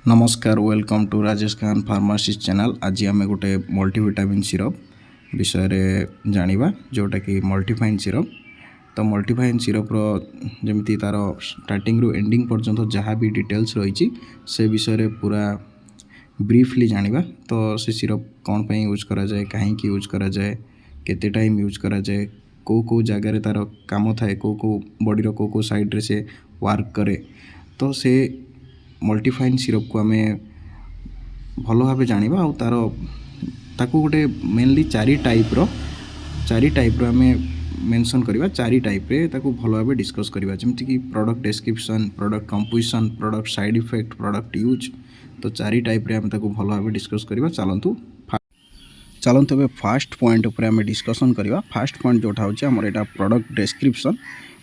नमस्कार welcome to Rajesh Khan pharmacy channel. आज आम गोटे मल्टीविटामिन सिरप विषय रे जानिबा जोटा कि मल्टीफाइन सिरप। तो मल्टीफाइन सिरप जमी तार स्टार्टिंग रु एंडिंग पर्यंत जहाँ भी डिटेल्स रही से विषय रे पूरा ब्रीफली जानिबा। तो से सिरप कौन पे यूज करा जाए, कहीं यूज करा जाए, केते टाइम यूज करा जाए, को जगार तार काम थाए, को बॉडी रो को साइड रे से वर्क करे। तो से मल्टीफाइन सिरप को आम भल भाव जाना आ तार ताकू गोटे मेनली चारि टाइप आम मेंशन करवा। चारि टाइप रे ताकू भल भाव डिस्कस करवा, जमती कि product description, product composition, product side effect, product use. तो चारि टाइप रे आम ताकू भल भाव डिस्कस करवा। चलतु फास्ट पॉइंट उपर आम डिस्कसन करवा। फास्ट पॉइंट जोटा होची हमर एटा प्रोडक्ट डिस्क्रिप्शन।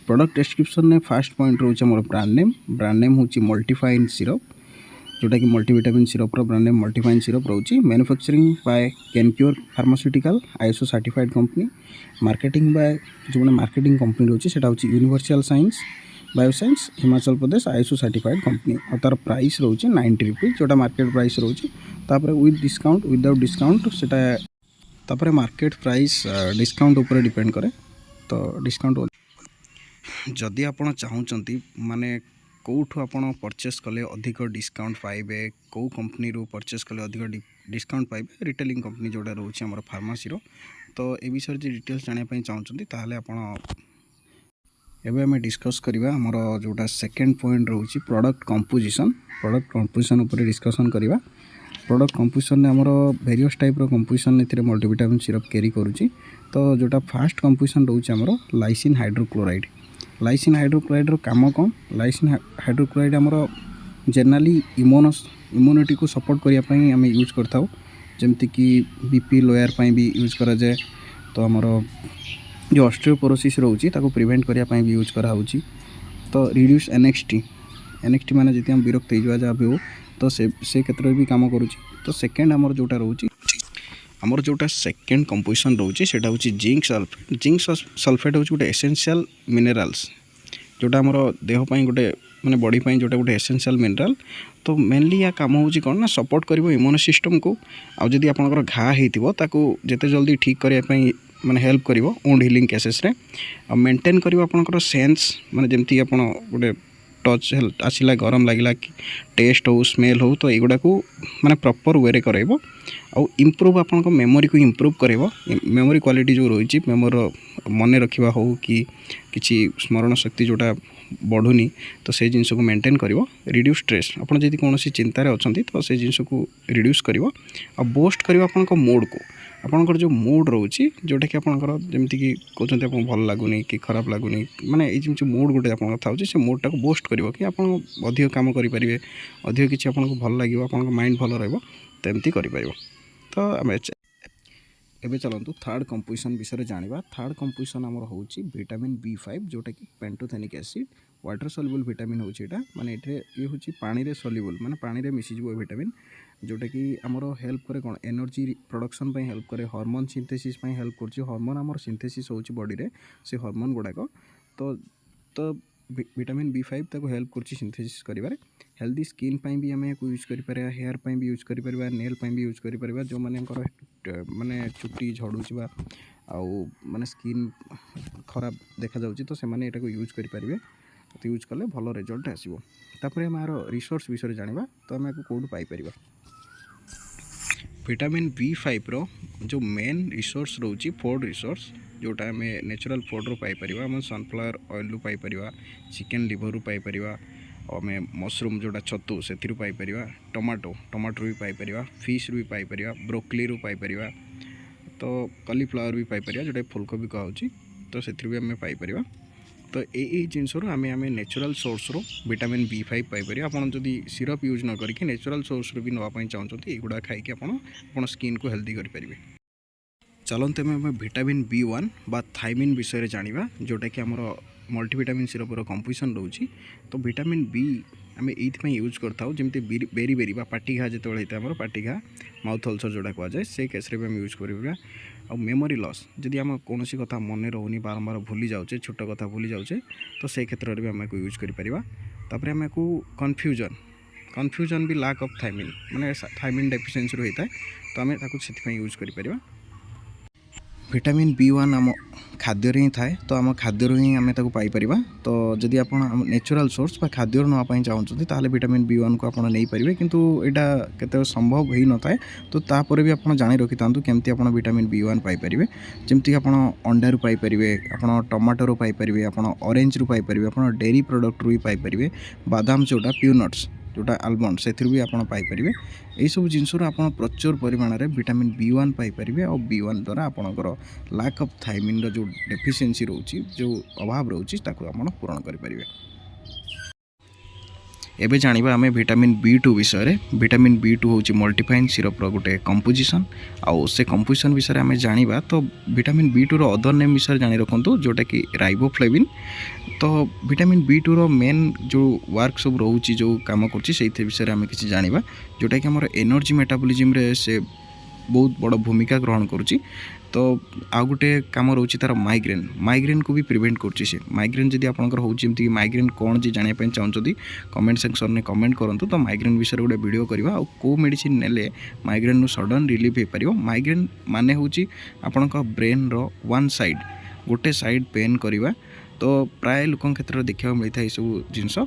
प्रोडक्ट डिस्क्रिप्शन ने फास्ट पॉइंट रोचे हमर ब्रांड नेम होची मल्टीफाइन सिरप, जोटा कि मल्टीविटामिन सिरप रो brand name मल्टीफाइन syrup रोची। Manufacturing bye कैनक्योर pharmaceutical ISO certified company. Marketing bye जो मार्केटिंग कंपनी रोची सेटा होची universal science bioscience Himachal Pradesh ISO certified company. और तार प्राइस रोची 90 रुपीज, जोटा मार्केट प्राइस रोची। तापर विथ डिस्काउंट विदाउट डिस्काउंट सेटा तापर मार्केट प्राइस डिस्काउंट ऊपर डिपेंड करे। तो डिस्काउंट जदि आपण चाहूँगी माने कौठू आपण परचेस कले अधिक डिस्काउंट पाइबे, कौ कंपनी रू परचेस कले अधिक डिस्काउंट पाइबे, रिटेलिंग कंपनी जोटा रोचे हमर फार्मासी रो। तो ए विषय जे डिटेल्स जानिया पई चाहूँगी ताहले आपण एबे हमें डिस्कस करवा। हमर जोटा सेकंड पॉइंट रोची प्रोडक्ट कंपोजिशन। प्रोडक्ट कंपोजिशन ऊपर डिस्कशन करवा। प्रोडक्ट कंपोजिशन ने हमर वेरियस टाइप रो कंपोजिशन एथिरे मल्टीविटामिन सिरप कैरी करूची। तो जोटा फास्ट कंपोजिशन रोची हमर लाइसिन हाइड्रोक्लोराइड। लाइसिन हाइड्रोक्लोराइड रो काम कौन? लाइसिन हाइड्रोक्लोराइड हमर जनरली इम्यूनिटी को सपोर्ट करिया पई हम यूज करथाउ, जेमति कि बीपी लोअर पई भी यूज करा जाए। तो हमर जो ऑस्टियोपोरोसिस रोची ताको प्रिवेंट करिया पई भी यूज करा होची। तो रिड्यूस एनएक्सटी माने जति हम विरक्त हो जा भी हो तो से क्षेत्र भी काम करूची। तो सेकेंड हमर जोटा रोची हमर जोटा सेकेंड कंपोजिशन रोची सेटा होची जिंक सल्फेट। जिंक सल्फेट होची गोटे एसेंशियल मिनरल्स जोटा हमर देह पई गोटे माने बॉडी पई जोटा गोटे एसेंशियल मिनरल। तो मेनली या काम होची कोन ना सपोर्ट करिवो इम्यून सिस्टम को। आ जदि आपनकर घा हेतिबो ताको जेते जल्दी ठीक करिया पई माने हेल्प करिवो वुंड हीलिंग केसेस रे। आ मेंटेन करिवो आपनकर सेंस, माने जेमति आपण गोटे टच आसिला गरम लागिला कि टेस्ट हो स्मेल हो तो एगुड़ा को माने प्रॉपर वे रे करइबो। आ इम्प्रूव आपन को मेमोरी को इम्प्रूव करेबो। मेमोरी क्वालिटी जो रही मेमोरी मन रखा हो कि किसी स्मरण शक्ति जोटा बढ़ुनी तो से जिनस को मेंटेन करिवो। रिड्यूस स्ट्रेस, आपन जदि कोनोसी चिंता रे अछंती तो से जिनस को रिड्यूस करिवो। आ बूस्ट करिवो आपन को मूड को। आपनकर जो मूड रोची जोटा कि आपनकर जेमति कि कहते आपन भल लागुनी कि खराब लागुनी, माने ए जो मूड गोटे आपन था होची से मूड टाको बूस्ट करिवो कि आपन अधिक काम करि परिबे, अधिक किछि आपन को भल लागिवो, आपन को माइंड भल रहइबो, तेमति करि परिबो। तो आमे एबे चलतु थर्ड कंपोजिशन विषय जानिबा। थर्ड कंपोजिशन हमर होची विटामिन B5, जोटा कि pantothenic acid water soluble vitamin होची। एटा माने एठे ये होची पानी रे सल्युबल, माने पानी रे मिसि जिवो विटामिन, जोटा कि हमर हेल्प करे कोन एनर्जी प्रोडक्शन पई हेल्प करे, हार्मोन सिंथेसिस पई हेल्प करची। हार्मोन हमर सिंथेसिस होची बॉडी रे, से हार्मोन गुडाको तो विटामिन B5 ताको हेल्प करची सिंथेसिस करिबारे। हेल्दी स्किन पई भी हमें यूज करि परिबा, हेयर पई भी यूज करि परिबा, नेल पई भी यूज करि परिबा। जो माने माने चुट्टी झड़ुची बा आउ माने स्किन खराब देखा जाउची तो से माने एटा को यूज करि परिबे। तो यूज कले भलो रिजल्ट आसीबो। तापरे हमार रिसोर्स विषय जानिबा। तो हमें कोड पाई परिबा। विटामिन B5 रो जो मेन रिसोर्स रोची फूड रिसोर्स, जोटा आम नेचुरल फूड रू पाई परिबा। हम सनफ्लावर ऑयल रू पाई परिबा, चिकन लिवर रू पाई परिबा, आम मशरूम जोटा छतु से पाई परिबा, टमाटो भी पाई परिबा, फिश रू भी पाई परिबा, ब्रोकली रू पाई परिबा। तो कॉलीफ्लावर भी पाई परिबा जोटा फूलकोबी कहउची, तो से भी आम पाई परिबा। तो यही जिनस आम नेचुरल सोर्स रो विटामिन B5 पाइपर। आपड़ जदि सिरप यूज न करके नेचुरल सोर्स रो भी नापी चाहते युवा खाई आप स्किन को हेल्दी करेंगे। चलते आम विटामिन B1 बा थायमिन विषय जाना, जोटा कि आमर मल्टीविटामिन सिरप कंपोजिशन रोची। तो विटामिन B आम ये यूज करता जमी बेरी बेरी बा पाटी घा जो होता है पाटी घा माउथ अल्सर जोटा कहुए से केस आम यूज करा। आ मेमोरी लॉस जदि आम कौन कथा मन रोनी बारंबार भूली जाऊे, छोट कथा भूली जाऊे तो से क्षेत्र में आम यूज करें। तापर आम को कन्फ्यूजन कन्फ्यूजन भी लैक ऑफ थायमिन माने थायमिन डेफिशिएंसी होता है तो आम से यूज कर विटामिन B1 आम खाद्य ही थाए तो आम खाद्य ही आम पाइपर तो जदि आप नेचुरल सोर्स खाद्य नापी चाहते ताले विटामिन B1 को आप नहीं पारे किंतु यहाँ केते संभव हो न था तो तापर भी आप जानी रखी था केमती आप विटामिन B1 पाइपर जमती आप अंडा रू पाइपर आप टमाटो पाइपर आप ऑरेंज रू पाइपर आप डेयरी प्रोडक्ट रू भी पाइपर बादाम जोटा पीनट्स जोटा आलमंड से भी आप पाइपर यही सब जिनस आप प्रचुर परिमाण में विटामिन B1 पाइपर और B1 द्वारा आपंकर लैक ऑफ थायमिन जो डेफिशिएंसी रोची जो अभाव रोची ताकू आप पूरण करें। एबे जानिबा आमे विटामिन B2 विषय विटामिन B2 होची मल्टीफाइन सिरप रो गोटे कंपोजिशन आउ से कंपोजिशन विषय आमे जानिबा तो विटामिन B2 रो अदर नेम विषय जानि रखंतु जोटा कि राइबोफ्लेविन तो विटामिन B2 रो मेन जो वर्क सब रोची जो काम करची सेहि विषय आमे किछि जानिबा जोटा कि हमर एनर्जी मेटाबॉलिज्म रे से बहुत बड़ भूमिका ग्रहण करुच्ची तो आ गोटे कम रोचे तार माइग्रेन को भी प्रिवेंट कर माइग्रेन जब आपंकर होमती माइग्रेन कौन जी जानापी चाहते कमेंट सेक्शन में कमेंट करूँ तो माइग्रेन विषय गोटे वीडियो करवा आ को मेडिसिन नेले माइग्रेन सडन रिलीफ हो पार माइग्रेन माने हूँ आपण ब्रेन रो वन साइड गोटे साइड पेन करवा तो प्राय लोक क्षेत्र में देखा मिलता है सब जिनस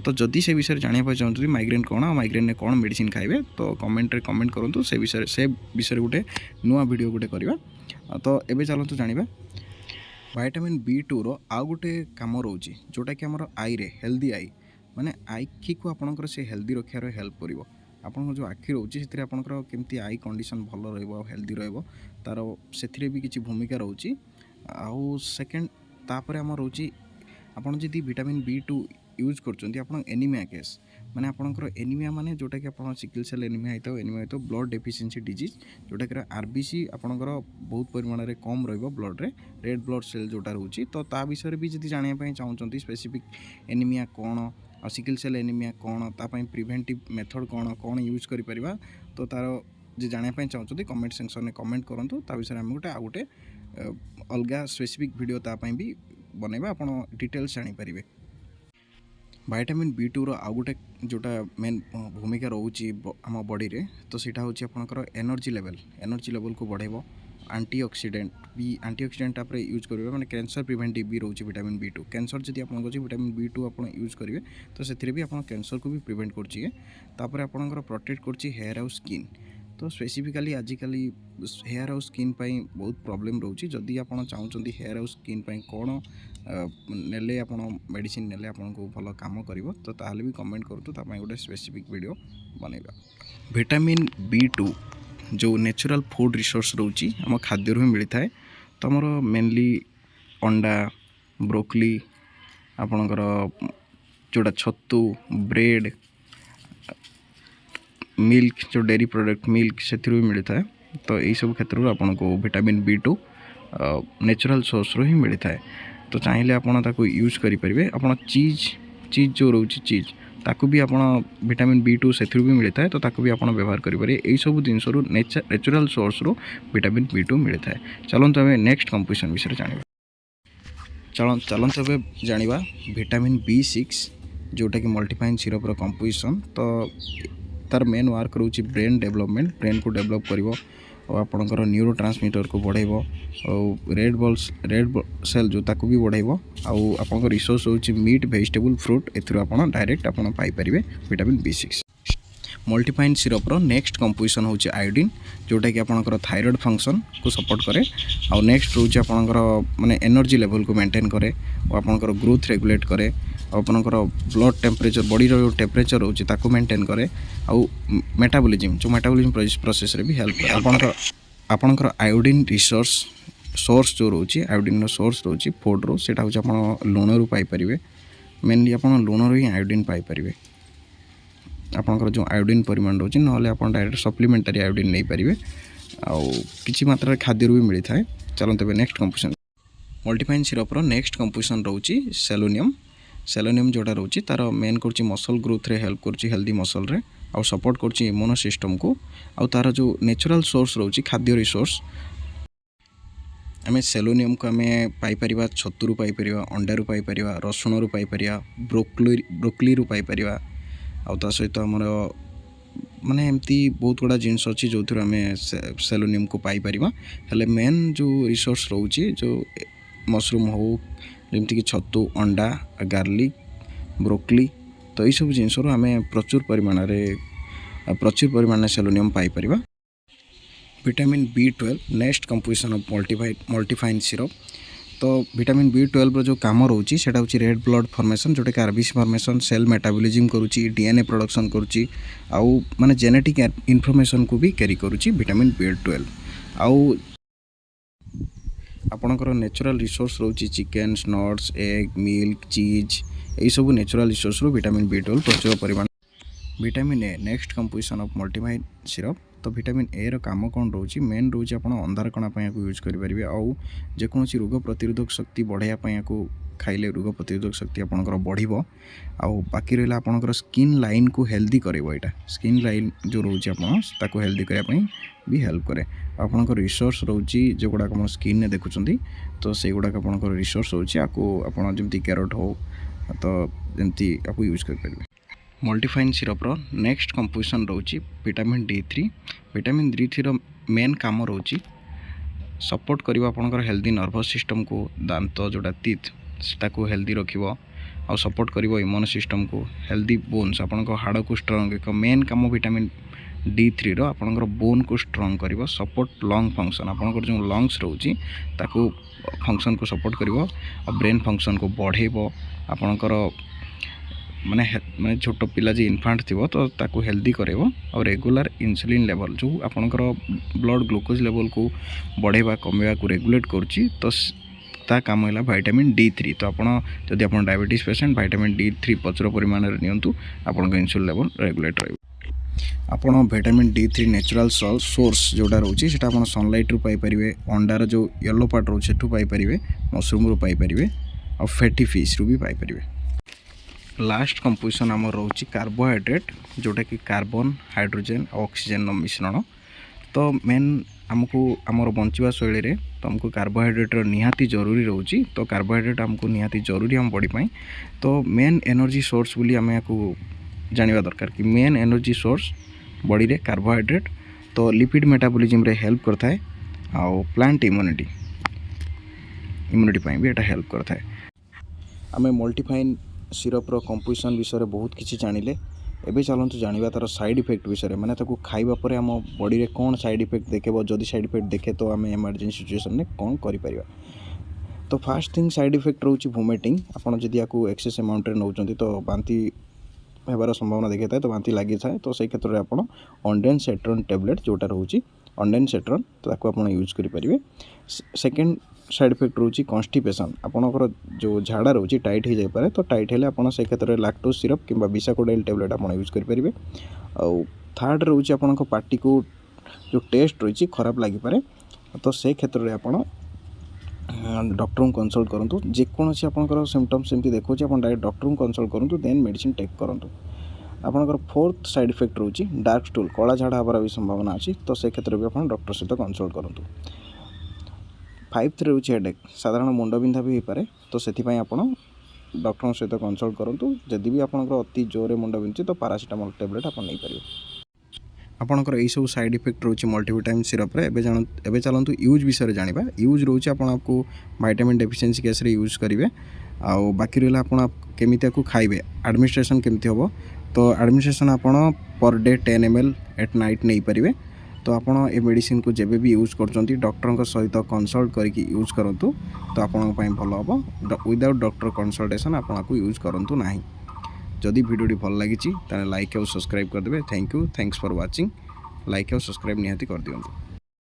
तो जदि से विषय जानापी चाहते माइग्रेन कौन माइग्रेन ने कौन मेडिसिन खाइबे तो कमेंट रे कमेंट करूँ से विषय गोटे नुआ वीडियो गोटे करवा तो एबे चलतु जानिबा विटामिन B2 रो आ गोटे काम रोची जोटा कि हमर आई रे हेल्दी आई माने आखि को आपनकर से हेल्दी रखियार हेल्प करिवो आपन जो आखि रोची सेतिर आपनकर केमती आई कंडीशन भलो रहइबो हेल्दी रहइबो तार सेथिरे भी किछि भूमिका रोची आउ सेकंड तापर हम रोची आपन जदि विटामिन B2 यूज करचंती आपन एनीमिया केस माने आपनकर एनीमिया माने जोटा कि आपन सिकल सेल एनीमिया हेतो ब्लड डेफिशिएंसी डिजीज जोटा कि RBC आपनकर बहुत परिमाण रे कम रहइबो ब्लड रे रेड ब्लड सेल जोटा रहउची तो ता विषय भी जदि जानिया पय चाहउचंती स्पेसिफिक एनीमिया कोन और सिकल सेल एनीमिया कोन ता पय प्रिवेंटिव मेथड कोन यूज करि परिबा तो तार जे जानिया पय चाहउचंती कमेंट सेक्शन में कमेंट करंतु ता विषय हम गोटे आ गोटे अलगा स्पेसिफिक वीडियो ता पय भी बनेबा आपन डिटेल्स जानि परिबे। विटामिन B2 रो आ गोटे जोटा मेन भूमिका रोची आम बॉडी रे तो सीटा होची आपनकर एनर्जी लेवल को बढ़ेबो एंटीऑक्सीडेंट आप यूज करेंगे माने कैंसर प्रिवेंटिव भी रोची विटामिन B2 कैंसर जदि आपन विटामिन B2 आप यूज करेंगे तो से भी आप कैंसर को भी प्रिवेंट करछिए तापर आपनकर प्रोटेक्ट करछि हेयर और स्किन तो स्पेसिफिकली आजिकली हेयर और स्किन पाई बहुत प्रॉब्लम रोची जदि आपन चाहउचंती हेयर और स्किन पाई कोन नेले आपन मेडिसिन नेले आपन को भलो काम करिवो तो ताले भी कमेंट करतु ता पय गोटे स्पेसिफिक वीडियो बनेबा। विटामिन B2 जो नेचुरल फूड रिसोर्स रोची हम खाद्य रू मिलता है तो हमर मेनली अंडा ब्रोकली आपनकर जोटा छतु ब्रेड मिल्क जो डेयरी प्रोडक्ट मिल्क से भी मिलता है तो यही सब क्षेत्र में आपन को विटामिन B2 नेचुरल सोर्स रो ही मिलता है तो चाहिए आपन ताको यूज करि परिबे आपन चीज जो रोची चीज ताकू भी आपन विटामिन B2 से भी मिलता है तो ताकू भी आपन व्यवहार करि पारे एई सब जिंस रो नेचुरल सोर्स रो विटामिन B2 मिलता है। चलंतु हमें नेक्स्ट कंपोजिशन विषय जानिबा चलंतु हमें जानिबा विटामिन B6 जोटा कि मल्टीफाइन सिरप रो कंपोजिशन तो तार मेन वर्क रोची ब्रेन डेवलपमेंट ब्रेन को डेवलप करिवो और आपनकर न्यूरो ट्रांसमीटर को बढ़ाइबो और रेड सेल जो ताको भी बढ़ाइबो आउ आपनकर रिसोर्स होची मीट वेजिटेबल फ्रूट एथरो आपन डायरेक्ट आपन पाई परिबे विटामिन B6। मल्टीफाइन सिरप रो नेक्स्ट कंपोजिशन होची आयोडीन जोटा कि आपनकर थायराइड फंक्शन को सपोर्ट करे और नेक्स्ट होची आपनकर माने एनर्जी लेवल को मेंटेन करे और आपनकर ग्रोथ रेगुलेट करे और आपनकर ब्लड टेम्परेचर बॉडी रो टेम्परेचर होची ताको मेंटेन करे और मेटाबॉलिज्म प्रोसेस रे भी हेल्प करे आपनकर आयोडीन रिसोर्स सोर्स जो रोची आयोडीन रो सोर्स रोची फूड रो सेटा होची आपन लूण रो पाई परिबे मेनली आपन लूण रो ही आयोडीन पाई परिबे आपनकर जो आयोडीन परिमाण रोची नहले आपन डायरेक्ट सप्लीमेंटरी आयोडीन नै परिबे आउ किछि मात्रा खाद्य रो भी मिलता है। चलंतु बे नेक्स्ट कंपोजिशन मल्टीफाइन सिरप रो नेक्स्ट कंपोजिशन रोची सेलेनियम जोटा रोची तार मेन करची मसल ग्रोथ रे हेल्प करची हेल्दी मसल रे आउ सपोर्ट करची इम्यूनो सिस्टम को आउ तार जो नेचुरल सोर्स रोची खाद्य रिसोर्स आमे सेलोनियम को आमे पाई परिबा छतु रु पाई परिबा अंडा रु पाई परिबा रसुण रु पाई परिबा ब्रोकली रु पाई परिबा आ सहित आमर माने एमती बहुत गुड़ा जिनस अच्छी जो थी आम सेलोनियम को पाइपर हेले मेन जो रिसोर्स रोचे जो मशरूम हो जमती कि छतु अंडा गार्लिक ब्रोकली तो यही सब जिनस आम प्रचुर परिमाण सेलोनियम पाइपर। Vitamin B12 next composition of Multifine syrup. तो विटामिन B12 जो काम रोची सेटा होची रेड ब्लड फॉर्मेशन जोटा कि आरबीसी फॉर्मेशन सेल मेटाबॉलिज्म करूची डीएनए प्रोडक्शन करूची आउ माने जेनेटिक इन्फॉर्मेशन को भी कैरी करूची विटामिन B12 आउ आपणकर नेचुरल रिसोर्स रोची chicken nuts egg milk cheese यही सब नेचुरल रिसोर्स रो विटामिन B12 प्रचुर परिमाण। Vitamin A next composition of Multifine syrup. तो विटामिन ए रो काम कौन रोची मेन रोची आपण अंधार कणा पय को यूज करि परिबे आउ जे कोनोसी रोग प्रतिरोधक शक्ति बढ़ाया पय को खाइले रोग प्रतिरोधक शक्ति आपणकर बढ़िबो आउ बाकी रहला आपणकर स्किन लाइन को हेल्दी करबो। एटा स्किन लाइन जो रोची आपण ताको हेल्दी करिया पय भी हेल्प करे। आपणकर रिसोर्स रोची जो गुडा आपण स्किन ने देखुचंदी तो से गुडा आपणकर रिसोर्स रोची आको आपण जेमति कैरोट हो तो जेमति आपको यूज कर परिबे। मल्टीफाइन सिरप रो नेक्स्ट कंपोजिशन रोची विटामिन D3। विटामिन D3 रो मेन काम रोची सपोर्ट करिबा आपनकर हेल्दी नर्वस सिस्टम को दांत जोड़ा टीथ को हेल्दी रखिबो और सपोर्ट करिबो इम्यून सिस्टम को हेल्दी बोन्स आपनकर हाड़ को स्ट्रांग एक मेन काम विटामिन D3 रो आपनकर बोन को स्ट्रांग करिबो सपोर्ट लंग फंक्शन आपनकर जो लंग्स रोची ताको फंक्शन को सपोर्ट करिबो और ब्रेन फंक्शन को बढ़ेबो आपनकर माने माने छोट पिला जे इन्फांट थी तो ताको हेल्दी करेबो और रेगुलर इंसुलिन लेवल जो आपनकर ब्लड ग्लूकोज लेवल को बढ़ेबा कमेबा को रेगुलेट करची तो ता काम है विटामिन D3। तो आपन जदि आपन डायबिटीज पेशेंट विटामिन D3 प्रचुर परिमाण रे नियंतु आपन इंसुलिन लेवल रेगुलेट रहबो। आपन विटामिन D3 नेचुरल सोर्स जोटा रोची सेटा आपन सनलाइट रु पाई परिबे अंडार जो येलो पार्ट रोचे ठु पाई परिबे मशरूम रु पाई परिबे और फैटी फिश रु भी पाई परिबे। लास्ट कंपोजिशन आम रोची कार्बोहाइड्रेट जोटा कि कार्बन हाइड्रोजेन ऑक्सीजन मिश्रण। तो मेन आमको आमर बंचवा शैली रे तो हमको कार्बोहाइड्रेट निहाती जरूरी रोची। तो कार्बोहाइड्रेट हमको निहाती जरूरी हम बॉडी पाई। तो मेन एनर्जी सोर्स बोली आम या जानिबा दरकार कि मेन एनर्जी सोर्स बॉडी रे कार्बोहाइड्रेट तो लिपिड मेटाबॉलिज्म रे हेल्प करता है आउ प्लांट इम्यूनिटी पाई भी एटा हेल्प करता है। आम मल्टीफाइन सिरप रो कंपोजिशन विषय बहुत किसी जानिले एबे चलतु जानिबा तार साइड इफेक्ट विषय माने ताको खाइबा परे हम बॉडी रे कौन साइड इफेक्ट देखेबो जदि साइड इफेक्ट देखे तो आम इमरजेंसी सिचुएशन में कौन करि परिबा। तो फर्स्ट थिंग साइड इफेक्ट रोची वोमिटिंग आपण जदि याकू एक्सेस अमाउंट रे नउचंती तो बांती हेबार संभावना देखै थाए तो बांती लागि थाए तो सेई क्षेत्र रे आपण ऑन्डेनसेट्रॉन टैबलेट जोटा रहउची ऑन्डेनसेट्रॉन तो ताको आपण यूज करि परिबे। सेकंड साइड इफेक्ट रोची कॉन्स्टिपेशन आपणकर जो झाड़ा रोची टाइट हो जाए पारे तो टाइट हेले आपण से क्षेत्र में लैक्टोज सिरप किंबा बिसाकोडाइल टैबलेट आपण यूज करि परिबे। और थर्ड रोची आपणक पार्टी को जो टेस्ट रोची खराब लागि पारे तो से क्षेत्र में आपण डॉक्टर को कंसल्ट करंतु जेकोसी आपणकर सिम्पटम्स सेमती देखौची आपण डायरेक्ट डॉक्टर को कंसल्ट करंतु देन मेडिसिन टेक करंतु। आपणकर फोर्थ साइड इफेक्ट रोची डार्क स्टूल कला झाड़ा हबार भी संभावना अछि तो से क्षेत्र में आपण डॉक्टर सहित कंसल्ट करंतु। फाइव्थ रोचे हेडेक साधारण मुंड बिंधा भी हो पारे तो से आपण डॉक्टर सहित कंसल्ट करंतु जदि भी आपनकर अति जोरे मुंड बिंधुची तो पैरासिटामोल टैबलेट आपण नै परिबे। आपनकर एई सब साइड इफेक्ट रोचे मल्टीविटामिन सिरप रे एबे चलंतु यूज विषय जानिबा। यूज रोचे आपण आपको विटामिन डेफिशिएंसी केस रे यूज करिवे आउ बाकी रहला आपण केमितिया को खाइबे एडमिनिस्ट्रेशन केमति होबो तो एडमिनिस्ट्रेशन आपण per day 10 ml at night नै परिबे। तो आपण ए मेडिसिन को जेबे भी यूज करचंती डॉक्टर सहित कंसल्ट करके यूज करंतु तो आपण पई भल हबो। विदाउट डॉक्टर कंसल्टेशन आपण को यूज करंतु नाही। जदि वीडियोटी भल लागिची ताने लाइक और सब्सक्राइब कर देबे। Thank you thanks for watching. Like और सब्सक्राइब निहाती कर दियंतु।